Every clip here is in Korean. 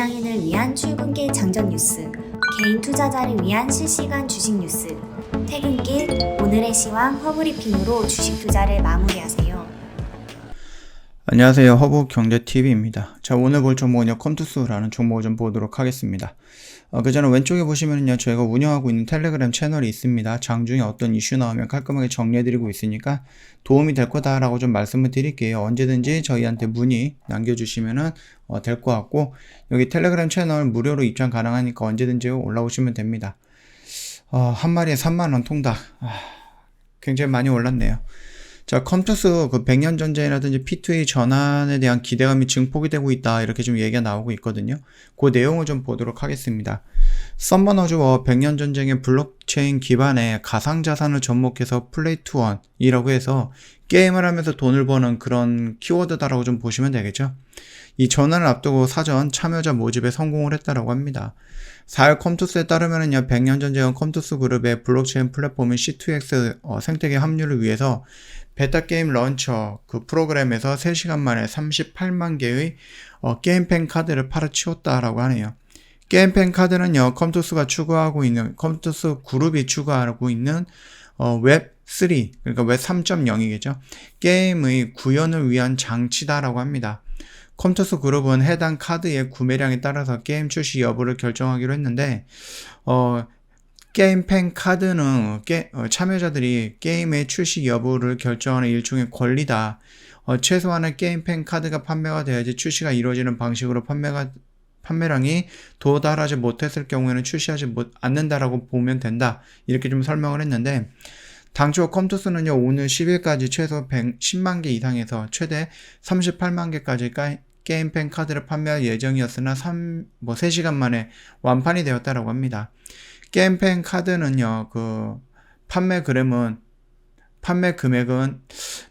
비장애인을 위한 출근길 장전 뉴스, 개인 투자자를 위한 실시간 주식 뉴스, 퇴근길 오늘의 시황 허브리핑으로 주식 투자를 마무리하세요. 안녕하세요. 허브경제TV입니다. 자, 오늘 볼 종목은요, 컴투스라는 종목을 좀 보도록 하겠습니다. 그 전에 왼쪽에 보시면은요, 저희가 운영하고 있는 텔레그램 채널이 있습니다. 장중에 어떤 이슈 나오면 깔끔하게 정리해드리고 있으니까 도움이 될 거다라고 좀 말씀을 드릴게요. 언제든지 저희한테 문의 남겨주시면은 될 것 같고, 여기 텔레그램 채널 무료로 입장 가능하니까 언제든지 올라오시면 됩니다. 한 마리에 3만원 통닭. 굉장히 많이 올랐네요. 자, 컴투스 그 100년 전쟁이라든지 P2E 전환에 대한 기대감이 증폭이 되고 있다. 이렇게 좀 얘기가 나오고 있거든요. 그 내용을 좀 보도록 하겠습니다. 썸머너즈와 100년 전쟁의 블록체인 기반의 가상자산을 접목해서 플레이 투 원이라고 해서 게임을 하면서 돈을 버는 그런 키워드다라고 좀 보시면 되겠죠. 이 전환을 앞두고 사전 참여자 모집에 성공을 했다라고 합니다. 4일 컴투스에 따르면은요, 100년 전쟁은 컴투스 그룹의 블록체인 플랫폼인 C2X 생태계 합류를 위해서 베타게임 런처 그 프로그램에서 3시간 만에 38만 개의 게임팬 카드를 팔아치웠다라고 하네요. 게임팬 카드는요, 컴투스가 추구하고 있는, 컴투스 그룹이 추구하고 있는 웹3, 그러니까 웹 3.0이겠죠. 게임의 구현을 위한 장치다라고 합니다. 컴투스 그룹은 해당 카드의 구매량에 따라서 게임 출시 여부를 결정하기로 했는데, 게임팬 카드는 참여자들이 게임의 출시 여부를 결정하는 일종의 권리다. 최소한의 게임팬 카드가 판매가 돼야지 출시가 이루어지는 방식으로 판매량이 도달하지 못했을 경우에는 출시하지 않는다라고 보면 된다. 이렇게 좀 설명을 했는데, 당초 컴투스는요, 오늘 10일까지 최소 110만 개 이상에서 최대 38만 개까지 게임팬 카드를 판매할 예정이었으나 3시간 만에 완판이 되었다라고 합니다. 게임팬 카드는요, 판매 금액은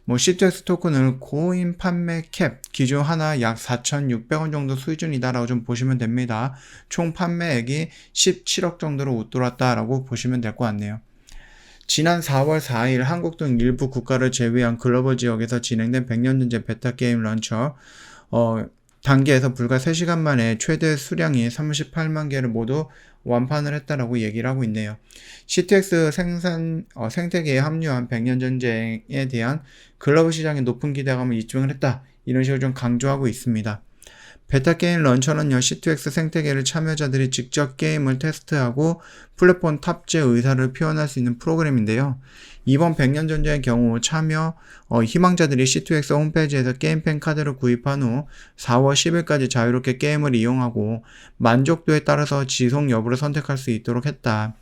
C2X 토큰을 고인 판매 캡 기준 하나 약 4,600원 정도 수준이다라고 좀 보시면 됩니다. 총 판매액이 17억 정도로 웃돌았다라고 보시면 될 것 같네요. 지난 4월 4일 한국 등 일부 국가를 제외한 글로벌 지역에서 진행된 100년 전쟁 베타 게임 런처 단계에서 불과 3시간 만에 최대 수량이 38만 개를 모두 완판을 했다라고 얘기를 하고 있네요. C2X 생태계에 합류한 100년 전쟁에 대한 글로벌 시장의 높은 기대감을 입증을 했다. 이런 식으로 좀 강조하고 있습니다. 베타게임 런처는요, C2X 생태계를 참여자들이 직접 게임을 테스트하고 플랫폼 탑재 의사를 표현할 수 있는 프로그램인데요. 이번 100년 전쟁의 경우 참여 희망자들이 C2X 홈페이지에서 게임팬 카드를 구입한 후 4월 10일까지 자유롭게 게임을 이용하고 만족도에 따라서 지속 여부를 선택할 수 있도록 했다.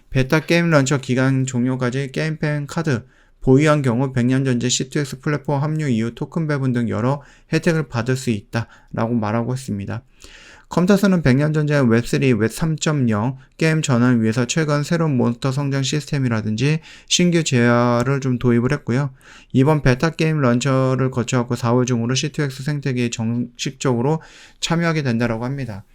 베타게임 런처 기간 종료까지 게임팬 카드 보유한 경우 100년 전쟁 C2X 플랫폼 합류 이후 토큰 배분 등 여러 혜택을 받을 수 있다라고 말하고 있습니다. 컴투스는 100년 전쟁 웹3, 웹 3.0 게임 전환을 위해서 최근 새로운 몬스터 성장 시스템이라든지 신규 제어를 좀 도입을 했고요. 이번 베타 게임 런처를 거쳐갖고 4월 중으로 C2X 생태계에 정식적으로 참여하게 된다라고 합니다.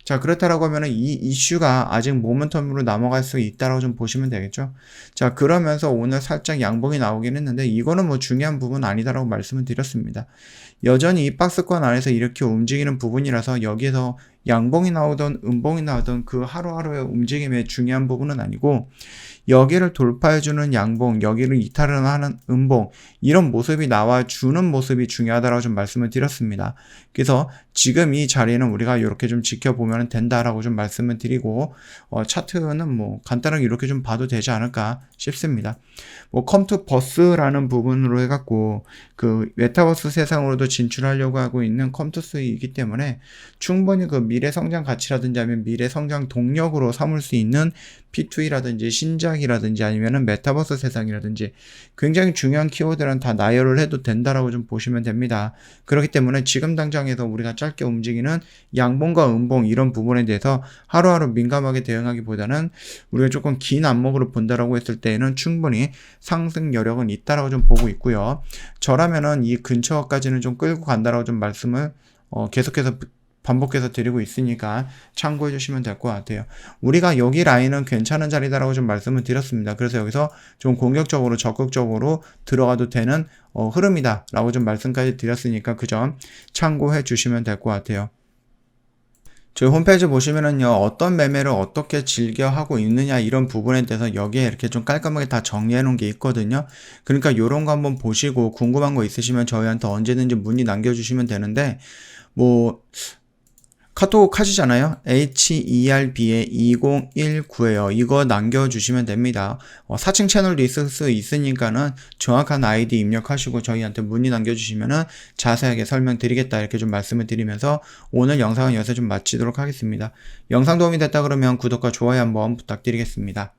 자, 그렇다라고 하면은 이 이슈가 아직 모멘텀으로 넘어갈 수 있다라고 좀 보시면 되겠죠. 자, 그러면서 오늘 살짝 양봉이 나오긴 했는데 이거는 중요한 부분은 아니다라고 말씀을 드렸습니다. 여전히 이 박스권 안에서 이렇게 움직이는 부분이라서 여기에서 양봉이 나오던 음봉이 나오던 그 하루하루의 움직임의 중요한 부분은 아니고 여기를 돌파해주는 양봉, 여기를 이탈을 하는 음봉 이런 모습이 나와주는 모습이 중요하다라고 좀 말씀을 드렸습니다. 그래서 지금 이 자리는 우리가 이렇게 좀 지켜보면 된다라고 좀 말씀을 드리고 차트는 간단하게 이렇게 좀 봐도 되지 않을까 싶습니다. 컴투버스라는 부분으로 해갖고 그 메타버스 세상으로도 진출하려고 하고 있는 컴투스이기 때문에 충분히 그 미래 성장 가치라든지 아니면 미래 성장 동력으로 삼을 수 있는 P2E라든지 신작이라든지 아니면은 메타버스 세상이라든지 굉장히 중요한 키워드는 다 나열을 해도 된다라고 좀 보시면 됩니다. 그렇기 때문에 지금 당장에서 우리가 짧게 움직이는 양봉과 음봉 이런 부분에 대해서 하루하루 민감하게 대응하기보다는 우리가 조금 긴 안목으로 본다라고 했을 때에는 충분히 상승 여력은 있다라고 좀 보고 있고요. 저라면은 이 근처까지는 좀 끌고 간다라고 좀 말씀을 계속해서 반복해서 드리고 있으니까 참고해 주시면 될 것 같아요. 우리가 여기 라인은 괜찮은 자리다라고 좀 말씀을 드렸습니다. 그래서 여기서 좀 공격적으로 적극적으로 들어가도 되는 흐름이다 라고 좀 말씀까지 드렸으니까 그 점 참고해 주시면 될 것 같아요. 저희 홈페이지 보시면은요, 어떤 매매를 어떻게 즐겨 하고 있느냐, 이런 부분에 대해서 여기에 이렇게 좀 깔끔하게 다 정리해 놓은 게 있거든요. 그러니까 요런 거 한번 보시고 궁금한 거 있으시면 저희한테 언제든지 문의 남겨주시면 되는데, 뭐, 카톡 하시잖아요. HERB에 2019에요. 이거 남겨주시면 됩니다. 사칭 채널도 있을 수 있으니까는 정확한 아이디 입력하시고 저희한테 문의 남겨주시면은 자세하게 설명드리겠다, 이렇게 좀 말씀을 드리면서 오늘 영상은 여기서 좀 마치도록 하겠습니다. 영상 도움이 됐다 그러면 구독과 좋아요 한번 부탁드리겠습니다.